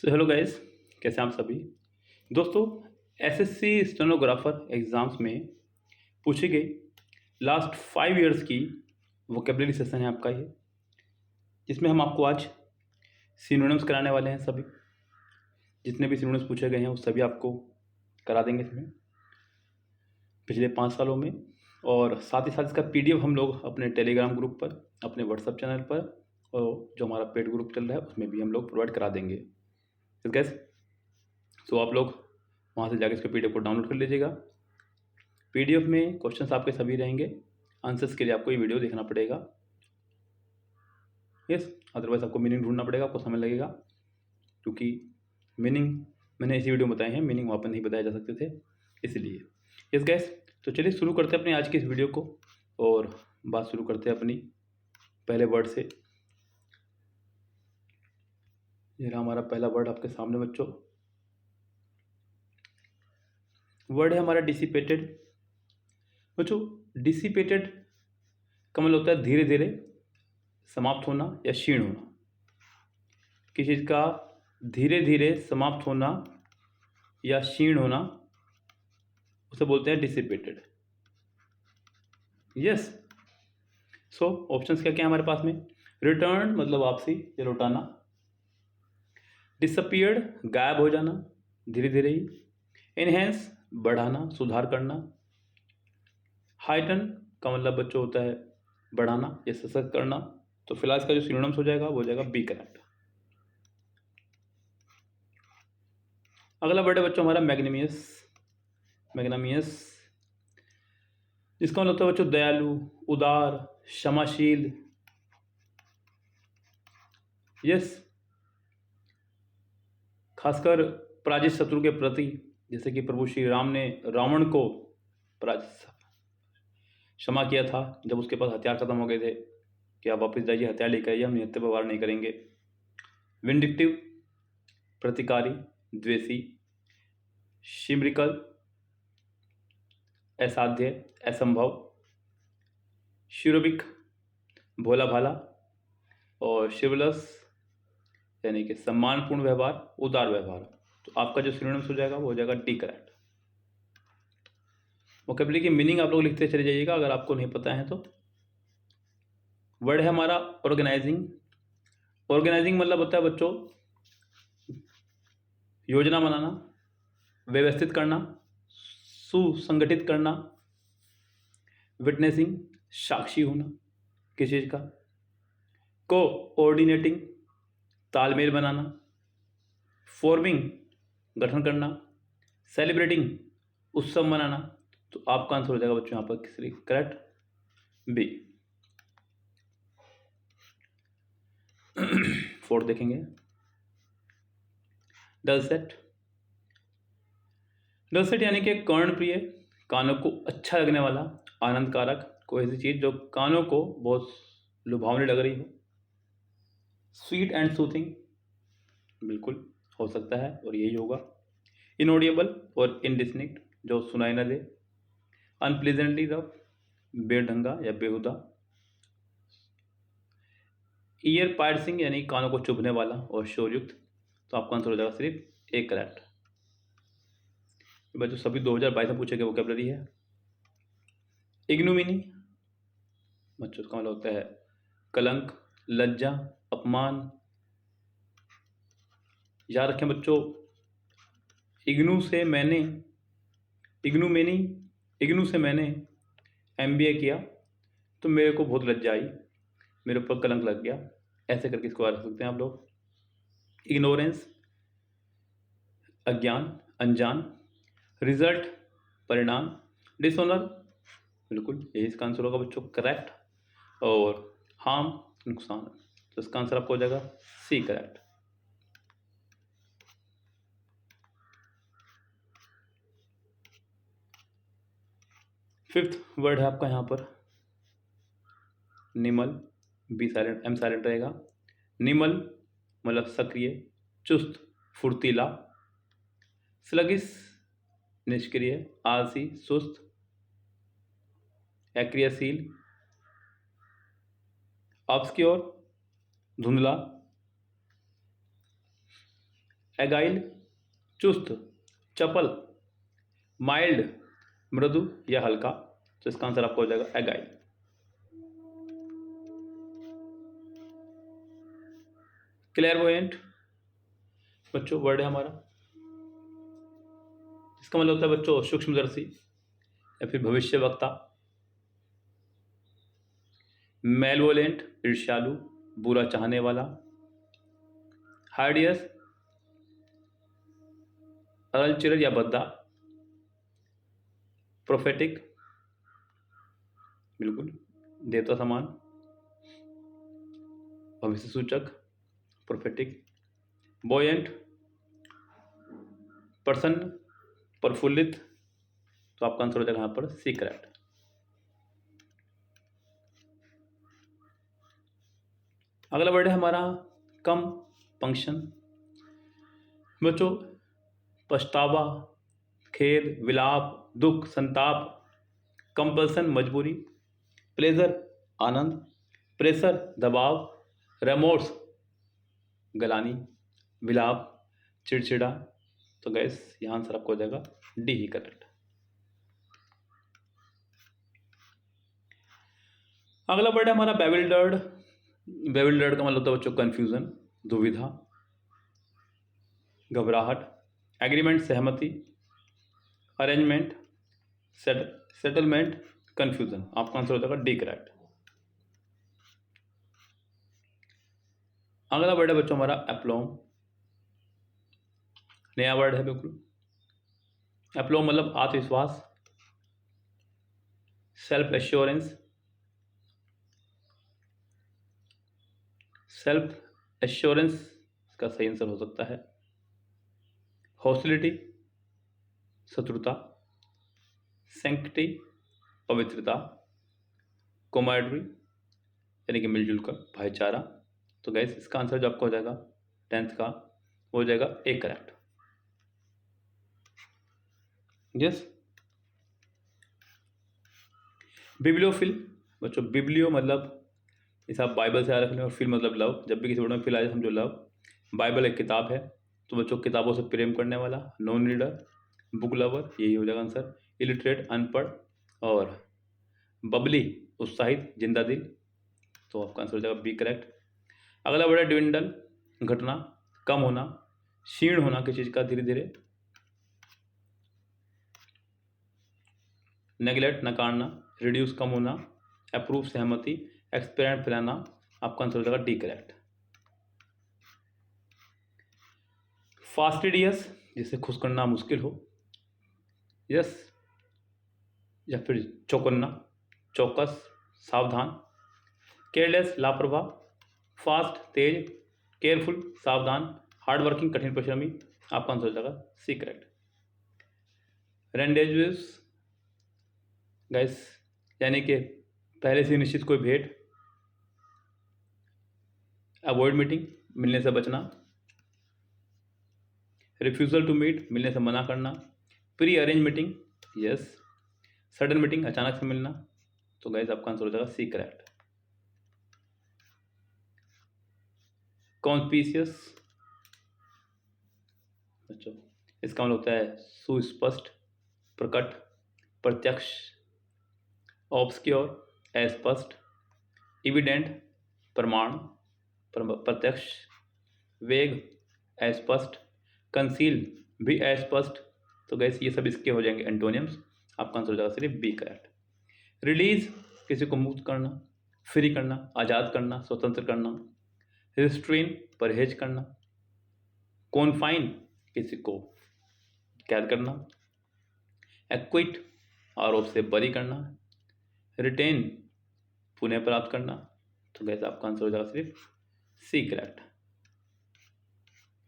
Hello guys, कैसे हैं आप सभी दोस्तों। एसएससी स्टेनोग्राफर एग्ज़ाम्स में पूछी गई लास्ट 5 इयर्स की वोकेबलरी सेशन है आपका ये, जिसमें हम आपको आज सिनोनिम्स कराने वाले हैं। सभी जितने भी सिनोनिम्स पूछे गए हैं वो सभी आपको करा देंगे इसमें पिछले 5 सालों में। और साथ ही साथ इसका पीडीएफ हम लोग अपने टेलीग्राम ग्रुप पर, अपने व्हाट्सएप चैनल पर और जो हमारा पेड ग्रुप चल रहा है उसमें भी हम लोग प्रोवाइड करा देंगे। तो गैस, सो आप लोग वहाँ से जाकर इसके पीडीएफ को डाउनलोड कर लीजिएगा। पीडीएफ में क्वेश्चंस आपके सभी रहेंगे, आंसर्स के लिए आपको ये वीडियो देखना पड़ेगा। यस, अदरवाइज आपको मीनिंग ढूंढना पड़ेगा, आपको समय लगेगा, क्योंकि मीनिंग मैंने इसी वीडियो में बताए हैं, मीनिंग वहाँ पर नहीं बताए जा सकते थे, इसलिए। यस गैस, तो चलिए शुरू करते हैं अपने आज की इस वीडियो को और बात शुरू करते हैं अपनी पहले वर्ड से। ये रहा हमारा पहला वर्ड आपके सामने बच्चों। वर्ड है हमारा डिसिपेटेड। बच्चों, डिसिपेटेड का मतलब होता है धीरे धीरे समाप्त होना या क्षीण होना। किसी चीज़ का धीरे धीरे समाप्त होना या क्षीण होना उसे बोलते हैं डिसिपेटेड। यस, सो ऑप्शंस क्या क्या है हमारे पास में। रिटर्न मतलब वापसी या लौटाना। डिसअपियर्ड गायब हो जाना धीरे धीरे ही। इनहेंस बढ़ाना, सुधार करना। हाइटन का मतलब बच्चों होता है बढ़ाना या सशक्त करना। तो फिलहाल इसका जो सिनोनिम्स हो जाएगा वो हो जाएगा बी करेक्ट। अगला वर्ड है बच्चों हमारा मैग्नेमियस। मैग्नामियस जिसका मतलब होता है बच्चों दयालु, उदार, क्षमाशील। यस, खासकर पराजित शत्रु के प्रति, जैसे कि प्रभु श्री राम ने रावण को क्षमा किया था जब उसके पास हथियार खत्म हो गए थे कि आप वापस जाइए, हथियार लेकर आइए, हम निहत्थे पर वार नहीं करेंगे। विंडिक्टिव प्रतिकारी, द्वेषी। शिमरिकल असाध्य, असंभव। शिरोबिक भोला भाला। और शिवलस यानी कि सम्मानपूर्ण व्यवहार, उदार व्यवहार। तो आपका जो सिनोनिम्स हो जाएगा वो हो जाएगा डी करेक्ट। वोकेबलरी की मीनिंग आप लोग लिखते चले जाइएगा अगर आपको नहीं पता है तो। वर्ड है हमारा ऑर्गेनाइजिंग। ऑर्गेनाइजिंग मतलब होता है बच्चों योजना बनाना, व्यवस्थित करना, सुसंगठित करना। विटनेसिंग साक्षी होना किसी चीज का। कोऑर्डिनेटिंग तालमेल बनाना। फॉर्मिंग गठन करना। सेलिब्रेटिंग उत्सव मनाना। तो आपका आंसर हो जाएगा बच्चों यहाँ पर करेक्ट बी। फोर्थ देखेंगे डलसेट। डलसेट यानी कि कर्णप्रिय, कानों को अच्छा लगने वाला, आनंदकारक, कोई ऐसी चीज जो कानों को बहुत लुभावनी लग रही हो। स्वीट एंड सूथिंग बिल्कुल हो सकता है और यही होगा। इनऑडिबल और इनडिस्टिंक्ट जो सुनाई न दे। अनप्लीजेंटली रफ बेढंगा या बेहुदा। ईयर पायर्सिंग यानी कानों को चुभने वाला और शोरयुक्त। तो आपका आंसर हो जाएगा सिर्फ एक करेक्ट। बच्चों सभी 2022 में पूछे गए वोकेबलरी है। इग्नोमिनी बच्चों का मतलब होता है कलंक, लज्जा, अपमान। याद रखें बच्चों, इग्नू से मैंने एमबीए किया तो मेरे को बहुत लज्जा आई, मेरे ऊपर कलंक लग गया। ऐसे करके इसको रख सकते हैं आप लोग। इग्नोरेंस अज्ञान, अनजान। रिजल्ट परिणाम। डिसऑनर बिल्कुल यही इसका आंसर होगा बच्चों करेक्ट। और हार्म नुकसान। तो इसका आंसर आपको हो जाएगा सी करेक्ट। फिफ्थ वर्ड है आपका यहाँ पर निमल। बी साइलेंट, एम साइलेंट रहेगा। निमल मतलब सक्रिय, चुस्त, फुर्तीला। स्लगिस निष्क्रिय, आलसी, सुस्त। अक्रियाशील, ऑब्सक्योर धुंधला। एगाइल चुस्त, चपल, माइल्ड मृदु या हल्का। तो इसका आंसर आपका हो जाएगा एगाइल। क्लेयरवोयेंट बच्चों वर्ड है हमारा, इसका मतलब होता है बच्चों सूक्ष्मदर्शी या फिर भविष्य वक्ता। मेलवोलेंट ईर्ष्यालु, बुरा चाहने वाला। हार्डियस अरलचिरल या बद्दा। प्रोफेटिक बिल्कुल देवता समान, भविष्य सूचक प्रोफेटिक। बॉयंट प्रसन्न, प्रफुल्लित। तो आपका आंसर हो जाएगा यहाँ पर सी करेक्ट। अगला वर्ड है हमारा कम पंक्शन बच्चों, पछतावा, खेद, विलाप, दुख, संताप। कंपल्सन मजबूरी, प्लेजर आनंद, प्रेशर दबाव, रेमोर्स गलानी, विलाप चिड़चिड़ा। तो गैस यहाँ आंसर आपको हो जाएगा डी ही करेक्ट। अगला वर्ड है हमारा बेविल्डर्ड। बेविल्डर्ड का मतलब होता है बच्चों कन्फ्यूजन, दुविधा, घबराहट। एग्रीमेंट सहमति, अरेंजमेंट, सेटलमेंट, कन्फ्यूजन। आपका आंसर हो जाएगा डी करेक्ट। अगला वर्ड है बच्चों हमारा एप्लोम, नया वर्ड है बिल्कुल। एप्लोम मतलब आत्मविश्वास, सेल्फ एश्योरेंस, सेल्फ एश्योरेंस का सही आंसर हो सकता है। हॉस्टिलिटी शत्रुता, सैंक्टिटी पवित्रता, कोमैडरी यानी कि मिलजुल कर भाईचारा। तो गैस इसका आंसर जो आपका हो जाएगा 10th का हो जाएगा ए करेक्ट। यस। बिब्लियोफिल बच्चों, बिब्लियो मतलब इसे आप बाइबल से याद रख लें, और फिल मतलब लव। जब भी किसी वर्ड में फिल आए समझो लव। बाइबल एक किताब है, तो बच्चों किताबों से प्रेम करने वाला, नॉन रीडर, बुक लवर, यही हो जाएगा आंसर। इलिटरेट अनपढ़, और बबली उत्साहित, जिंदा दिल। तो आपका आंसर हो जाएगा बी करेक्ट। अगला वर्ड है ड्विंडल, घटना, कम होना, क्षीण होना किसी चीज का धीरे धीरे। नेग्लेक्ट नकारना, रिड्यूस कम होना, अप्रूव सहमति, एक्सपेरिमेंट फैलाना। आपका आंसर हो जाएगा डी करेक्ट। फास्टिडियस जिसे खुश करना मुश्किल हो, यस, या फिर चौकन्ना, चौकस, सावधान। केयरलेस लापरवाह, फास्ट तेज, केयरफुल सावधान, हार्ड वर्किंग कठिन परिश्रमी। आपका आंसर हो जाएगा सी करेक्ट। रेंडेजुअस गाइस यानी कि पहले से निश्चित कोई भेंट। अवॉइड मीटिंग मिलने से बचना। रिफ्यूजल टू मीट मिलने से मना करना। Pre arrange meeting, yes. Sudden meeting अचानक से मिलना। तो गाइस आपका आंसर हो जाएगा सी करेक्ट। कॉन्स्पिशियस बच्चों, इसका मतलब होता है सुस्पष्ट, प्रकट, प्रत्यक्ष। ऑब्सक्योर अस्पष्ट, इविडेंट प्रमाण, प्रत्यक्ष। वेग अस्पष्ट, कंसील भी अस्पष्ट। तो गैस ये सब इसके हो जाएंगे एंटोनियम्स। आपका आंसर हो जाएगा सिर्फ बी करेक्ट। रिलीज किसी को मुक्त करना, फ्री करना, आज़ाद करना, स्वतंत्र करना। रिस्ट्रेन परहेज करना। कॉन्फाइन किसी को कैद करना। एक्विट आरोप से बरी करना। रिटेन पुनः प्राप्त करना। तो गैस आपका आंसर हो जाएगा सिर्फ सी करेक्ट।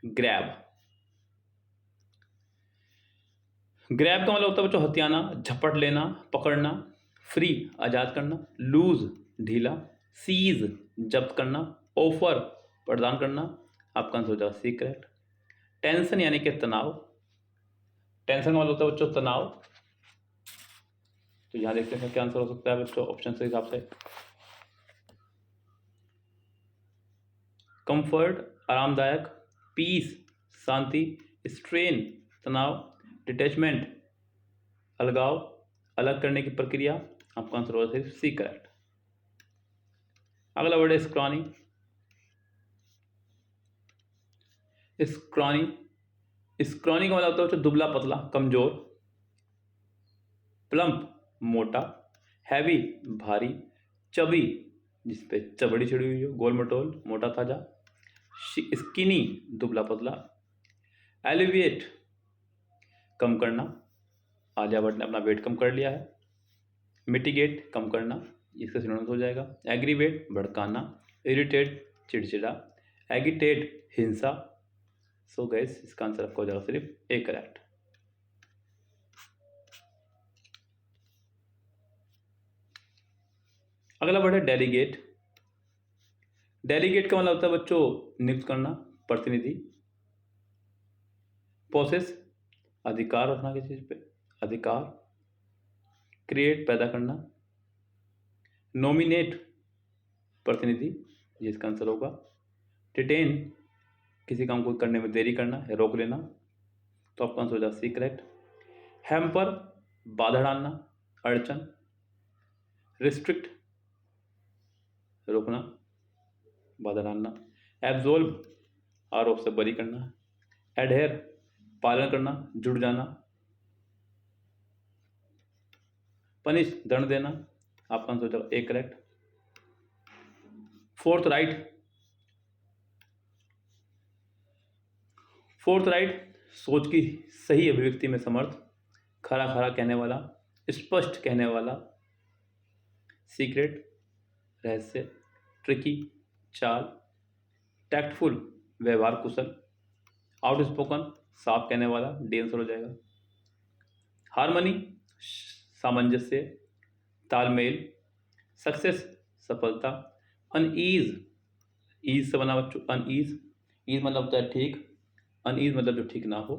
ग्रैब, ग्रैब का मतलब होता है बच्चों हथियाना, झपट लेना, पकड़ना। फ्री आजाद करना, लूज ढीला, सीज जब्त करना, ऑफर प्रदान करना। आपका आंसर हो जाएगा सी करेक्ट। टेंशन यानी कि तनाव, टेंशन का मतलब होता है बच्चों तनाव। तो यहां देखते हैं क्या आंसर हो सकता है बच्चों ऑप्शन के हिसाब से। कंफर्ट आरामदायक, पीस शांति, स्ट्रेन, तनाव, डिटैचमेंट, अलगाव, अलग करने की प्रक्रिया। आपका आंसर होगा सिर्फ सी करेक्ट। अगला वर्ड है स्क्रॉनी। स्क्रॉनी स्क्रॉनी का मतलब होता है दुबला पतला कमजोर, प्लम्प मोटा, हैवी भारी, चबी जिसपे चबड़ी छिड़ी हुई हो, गोल मटोल मोटा ताजा, स्किनी दुबला पतला, एलिविएट कम करना, आलिया भट्ट ने अपना वेट कम कर लिया है, मिटिगेट कम करना, इसका सिनोनिम हो जाएगा, एग्रीवेट भड़काना, इरिटेट चिड़चिड़ा, एगिटेट हिंसा। सो गैस इसका आंसर आपका हो जाएगा सिर्फ ए करेक्ट। अगला वर्ड है डेलीगेट। डेलीगेट का मतलब होता है बच्चों नियुक्त करना, प्रतिनिधि, पोसेस अधिकार रखना किसी चीज पे, अधिकार, क्रिएट पैदा करना, नॉमिनेट प्रतिनिधि जिसका आंसर होगा, डिटेन किसी काम को करने में देरी करना है, रोक लेना, तो आपका आंसर हो जाएगा सी करेक्ट। हैम्पर बाधा डालना, अड़चन, रिस्ट्रिक्ट रोकना, बाधा डालना, एब्जॉल्व आरोप से बरी करना, एडहेर पालन करना, जुड़ जाना, पनिश दंड देना। आपका आंसर हो जाएगा ए करेक्ट। फोर्थ राइट सोच की सही अभिव्यक्ति में समर्थ, खरा खरा कहने वाला, स्पष्ट कहने वाला, सीक्रेट रहस्य, ट्रिकी चाल, टैक्टफुल व्यवहार कुशल, आउटस्पोकन साफ कहने वाला, डी आंसर हो जाएगा। हार्मनी सामंजस्य, तालमेल, सक्सेस सफलता, अनईज ईज से बना बच्चों, अनईज ईज मतलब होता है ठीक, अनईज मतलब जो ठीक ना हो,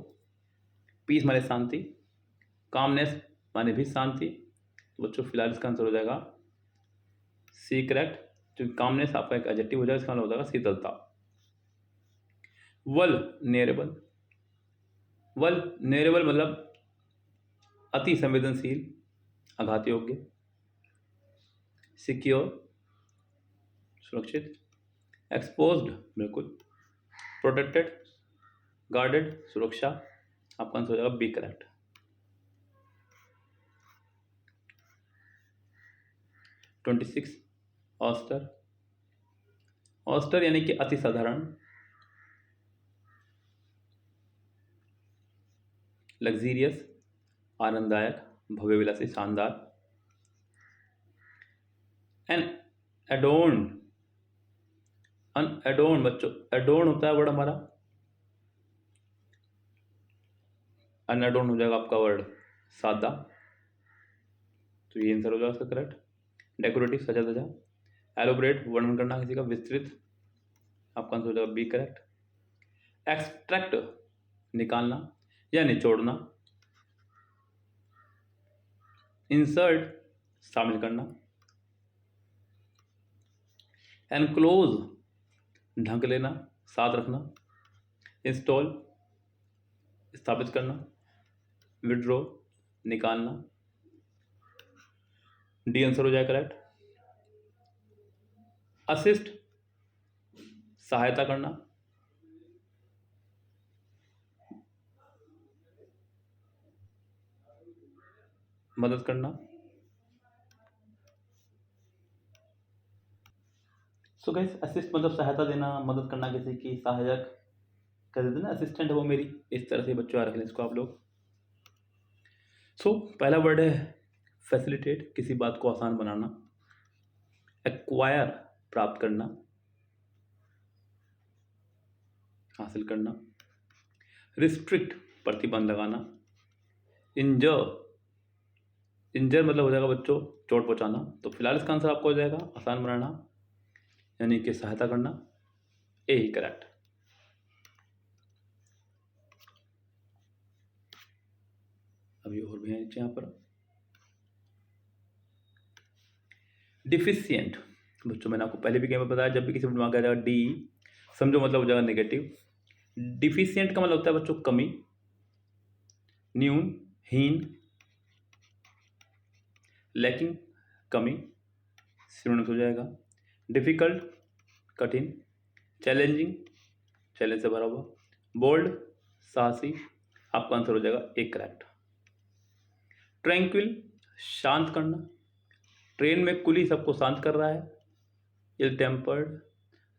पीस माने शांति, कामनेस माने भी शांति। तो बच्चों फिलहाल इसका आंसर हो जाएगा सी करेक्ट, क्योंकि कामनेस आपका एक एडजेक्टिव हो जाएगा, इसका मतलब हो जाएगा शीतलता। वल्नरेबल मतलब अति संवेदनशील, आघात योग्य, सिक्योर सुरक्षित, एक्सपोज्ड बिल्कुल, प्रोटेक्टेड गार्डेड सुरक्षा। आपका आंसर हो जाएगा बी करेक्ट। (26) ऑस्टर यानी कि अति साधारण, लग्जीरियस आनंददायक, भव्य विलासी शानदार, अनएडोर्न्ड बच्चों एडोर्न होता है वर्ड हमारा, अनएडोर्न हो जाएगा आपका वर्ड सादा, तो ये आंसर हो जाएगा इसका करेक्ट। डेकोरेटिव सजा धजा, एलोबरेट वर्णन करना किसी का, विस्तृत, आपका आंसर हो जाएगा बी करेक्ट। एक्सट्रैक्ट निकालना या निचोड़ना, इंसर्ट शामिल करना, एनक्लोज ढक लेना साथ रखना, इंस्टॉल स्थापित करना, विड्रॉ निकालना, डी आंसर हो जाएगा करेक्ट। असिस्ट सहायता करना, मदद करना। सो गाइस असिस्ट मतलब सहायता देना, मदद करना किसी की, सहायक कह देते ना, असिस्टेंट है वो मेरी, इस तरह से बच्चों रख लें इसको आप लोग। सो पहला वर्ड है फैसिलिटेट, किसी बात को आसान बनाना, एक्वायर प्राप्त करना, हासिल करना, रिस्ट्रिक्ट प्रतिबंध लगाना, इंजर मतलब हो जाएगा बच्चों चोट पहुंचाना। तो फिलहाल इसका आंसर आपको हो जाएगा आसान बनाना यानी कि सहायता करना, ए ही करेक्ट। अभी और भी है यहाँ पर। डिफिशियंट बच्चों मैंने आपको पहले भी गेम में बताया, जब भी किसी दिमाग आ जाएगा डी समझो मतलब हो जाएगा नेगेटिव, डिफिशियंट का मतलब होता है बच्चों कमी, न्यून, हीन, लैकिंग, कमी, सिनोनिम्स हो जाएगा। डिफिकल्ट, कठिन, चैलेंजिंग, चैलेंज से भरा हुआ, बोल्ड, साहसी, आपका आंसर हो जाएगा एक करेक्ट। ट्रैंक्विल, शांत करना, ट्रेन में कुली सबको शांत कर रहा है। इल टेम्पर्ड,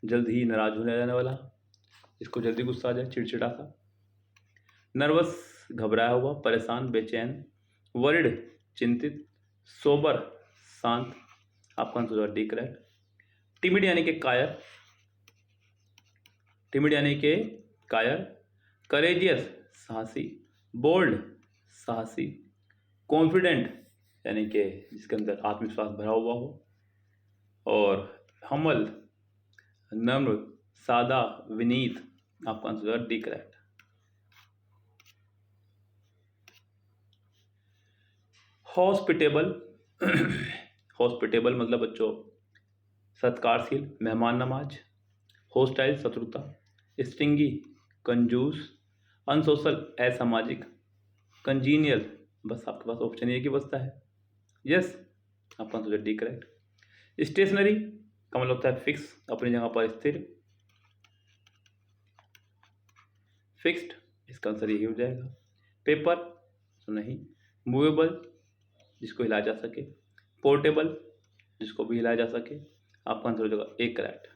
जल्द ही नाराज हो जाने वाला, इसको जल्दी गुस्सा आ जाए, चिड़चिड़ा सा। नर्वस, घबराया हुआ, परेशान, बेचैन। वरिड, चिंतित। सोबर, शांत, आपका आंसर हो डी करेक्ट। टिमिड यानी कि कायर, टिमिड यानी कि कायर। करेजियस, साहसी। बोल्ड, साहसी। कॉन्फिडेंट यानी कि जिसके अंदर आत्मविश्वास भरा हुआ हो। और हमल, नम्र, सादा, विनीत, आपका answer D correct. Hospitable, hospitable मतलब बच्चों सत्कारशील, मेहमान नवाज। होस्टाइल, शत्रुता। स्टिंगी, कंजूस। अनसोशल, असामाजिक। कंजीनियल, बस आपके पास ऑप्शन ये की बचता है, यस, आपका आंसर डी करेक्ट। स्टेशनरी का मतलब होता है फिक्स, अपनी जगह पर स्थिर, फिक्स्ड, इसका आंसर यही हो जाएगा। पेपर तो नहीं। मूवेबल, जिसको हिलाया जा सके। पोर्टेबल, जिसको भी हिलाया जा सके, आपका आंसर हो जाएगा एक करेक्ट।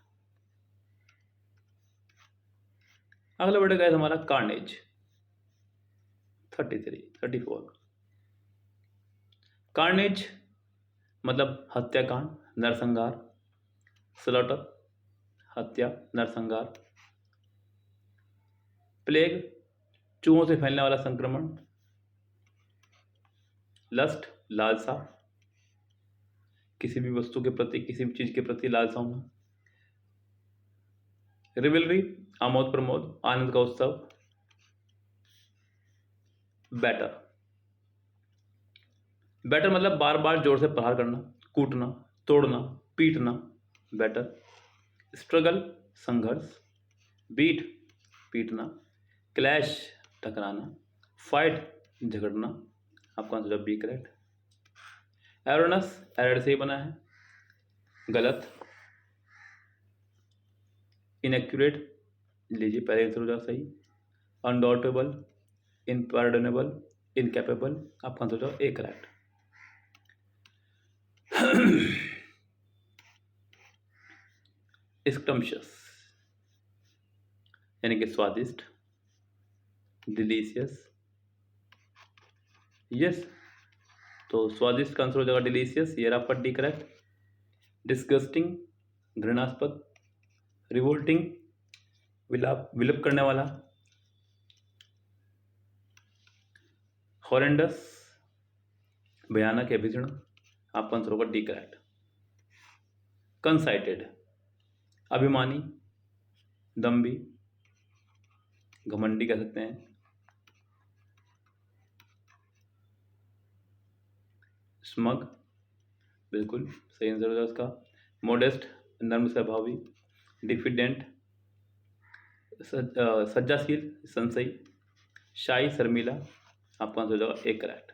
अगला वर्ड है हमारा कार्नेज, 34। कार्नेज मतलब हत्याकांड, नरसंहार। स्लॉटर, हत्या, नरसंहार। प्लेग, चूहों से फैलने वाला संक्रमण। लस्ट, लालसा, किसी भी वस्तु के प्रति, किसी भी चीज के प्रति लालसा होना। रिविलरी, आमोद प्रमोद, आनंद का उत्सव। बैटर, बैटर मतलब बार बार जोर से प्रहार करना, कूटना, तोड़ना, पीटना, बैटर। स्ट्रगल, संघर्ष। बीट, पीटना। क्लैश, टकराना। फाइट, झगड़ना, आपका आंसर बी करेक्ट। एरोनस, एरर से ही बना है, गलत। इनएक्यूरेट, लीजिए पहले आंसर हो जाएगा सही। अनडाउटेबल, इनपार्डनेबल, इनकैपेबल, आपका आंसर हो जाएगा ए करेक्ट। स्क्रम्पशियस यानी कि स्वादिष्ट, डिलीशियस, यस, तो स्वादिष्ट का आंसर हो जाएगा डिलीशियस, ये आपका डी करेक्ट। डिस्गस्टिंग, घृणास्पद। रिवोल्टिंग, विलप करने वाला। हॉरेंडस, भयानक या भीषण, आपका आंसर होगा डी करेक्ट। कंसाइटेड, अभिमानी, दम्भी, घमंडी कह सकते हैं। स्मग, बिल्कुल सही आंसर होगा उसका। मोडेस्ट, नर्म स्वभावी। डिफिडेंट, सज्जाशील, संशयी। शाही, शर्मिला, आपका आंसर हो जाएगा एक करेक्ट।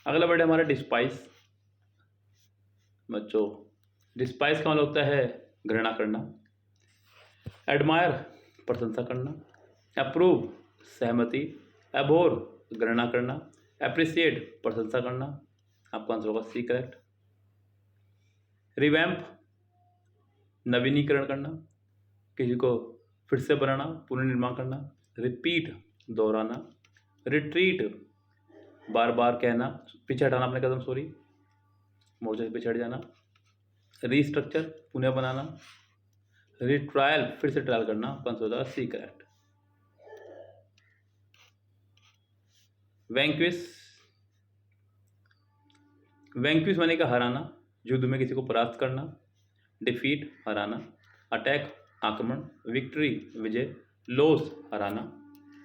अगला वर्ड है हमारा डिस्पाइस। बच्चों डिस्पाइस का मतलब होता है घृणा करना। एडमायर, प्रशंसा करना। अप्रूव, सहमति। अबोर, घृणा करना। एप्रिसिएट, प्रशंसा करना, आपका आंसर होगा सी करेक्ट। रिवैम्प, नवीनीकरण करना, किसी को फिर से बनाना, पुनर्निर्माण करना। रिपीट, दोहराना। रिट्रीट, बार बार कहना, पीछे हटाना अपने कदम, सॉरी, मोर्चे से पीछे हट जाना। रीस्ट्रक्चर, पुनः बनाना। रिट्रायल, फिर से ट्रायल करना, आपका आंसर हो जाएगा सी करेक्ट। वैंक्विश, वैंक्विश माने का हराना, युद्ध में किसी को परास्त करना। डिफीट, हराना। अटैक, आक्रमण। विक्ट्री, विजय। लॉस, हराना,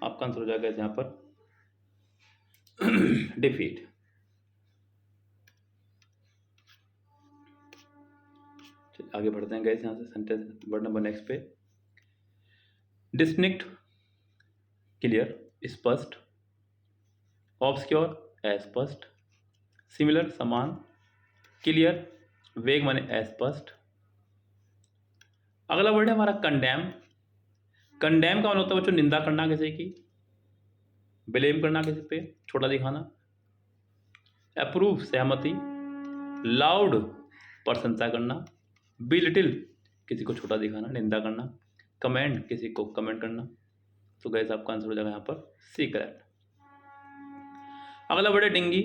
आपका आंसर हो जाएगा यहाँ पर डिफीट। आगे बढ़ते हैं गैस यहाँ से सेंटेंस वर्ड नंबर नेक्स्ट पे। डिस्टिंक्ट क्लियर स्पष्ट, ऑब्सक्योर अस्पष्ट, सिमिलर समान, क्लियर वेग माने अस्पष्ट। अगला वर्ड है हमारा कंडेम। कंडेम का मतलब होता है बच्चों निंदा करना किसी की, ब्लेम करना किसी पे, छोटा दिखाना। अप्रूव सहमति, लाउड प्रशंसा करना, बिलिटिल किसी को छोटा दिखाना, निंदा करना, कमेंट किसी को कमेंट करना। तो गैस आपका आंसर हो जाएगा यहाँ पर सी करेक्ट। अगला वर्ड है डिंगी।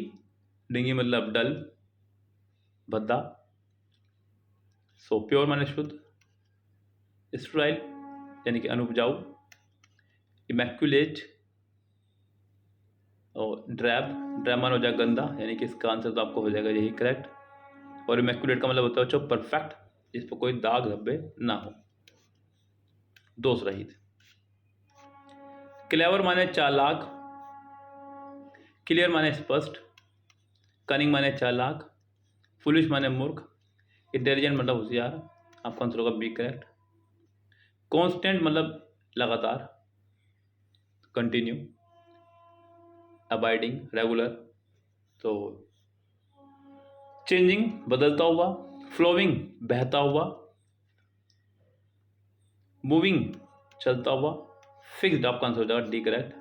डिंगी मतलब डल, भद्दा। सो प्योर माने शुद्ध, स्टेराइल यानी कि अनुपजाऊ, इमैक्युलेट और ड्रैब। ड्रैब माना हो जाएगा गंदा, यानी कि इसका आंसर तो आपको हो जाएगा यही करेक्ट। और इमैक्युलेट का मतलब होता है बच्चों परफेक्ट, जिस पर कोई दाग धब्बे ना हो, दोष रहित। क्लेवर माने चालाक, क्लियर माने स्पष्ट, कनिंग माने चालाक, फुलिश माने मूर्ख, इंटेलिजेंट मतलब होशियार। आपका आंसर होगा बी करेक्ट। कांस्टेंट मतलब लगातार, कंटिन्यू, अबाइडिंग रेगुलर। तो चेंजिंग बदलता हुआ, फ्लोइंग बहता हुआ, मूविंग चलता हुआ, फिक्स्ड। आपका आंसर हो जाएगा डी करेक्ट।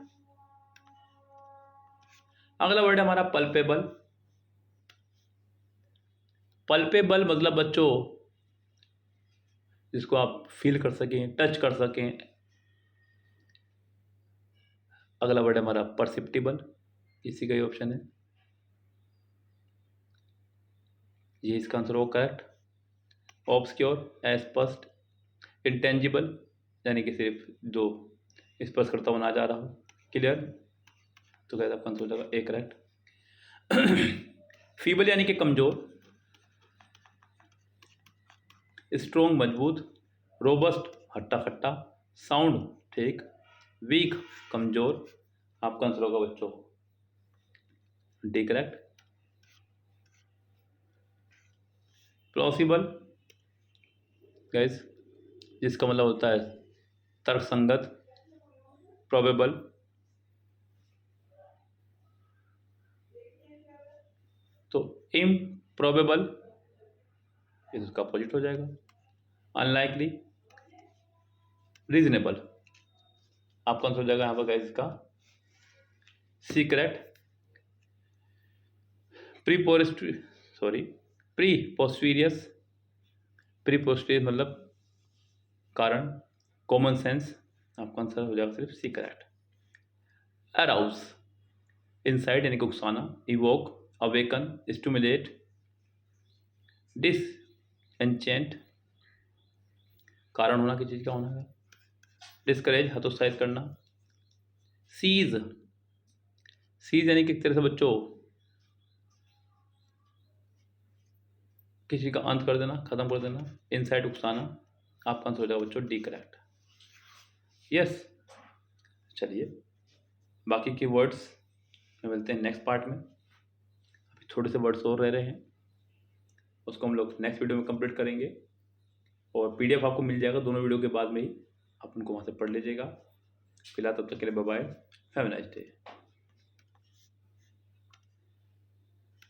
अगला वर्ड है हमारा पल्पेबल। पल्पेबल मतलब बच्चों जिसको आप फील कर सकें, टच कर सकें। अगला वर्ड है हमारा परसिप्टिबल, इसी का ही ऑप्शन है, ये इसका आंसर होगा करेक्ट। ऑब्सक्योर अस्पष्ट, इंटेंजिबल यानी कि सिर्फ जो स्पर्श करता हुआ ना जा रहा हो, क्लियर। तो कहते आपका आंसर हो जाएगा ए करेक्ट। फीबल यानी कि कमजोर, स्ट्रोंग मजबूत, रोबस्ट हट्टा खट्टा, साउंड ठीक, वीक कमजोर। आपका आंसर होगा बच्चों डी करेक्ट। प्लॉसिबल गाइस जिसका मतलब होता है तर्कसंगत, प्रोबेबल, तो इम्प्रोबेबल इसका अपोजिट हो जाएगा, अनलाइकली, रीजनेबल। आपका आंसर हो जाएगा यहाँ पर गाइस इसका सी करेक्ट। प्रीपोस्टीरियस, प्रीपोस्टीरियस मतलब कारण, कॉमन सेंस। आपका आंसर हो जाएगा सिर्फ सी करेक्ट। अराउज इनसाइट यानी कि उकसाना, इवोक अवेकन, स्टिमुलेट, डिसएंचेंट कारण होना किसी चीज का होना है, डिस्करेज हतोत्साहित करना, सीज, सीज यानी कि एक तरह से बच्चों किसी का अंत कर देना, खत्म कर देना, इनसाइट उकसाना। आपका आंसर हो जाएगा बच्चों डी करेक्ट। यस चलिए बाकी के वर्ड्स में मिलते हैं नेक्स्ट पार्ट में। अभी थोड़े से वर्ड्स और रह रहे हैं, उसको हम लोग नेक्स्ट वीडियो में कंप्लीट करेंगे। और पीडीएफ आपको मिल जाएगा दोनों वीडियो के बाद में ही, आप उनको वहाँ से पढ़ लीजिएगा। फिलहाल तब तक के लिए bye bye, have a nice day.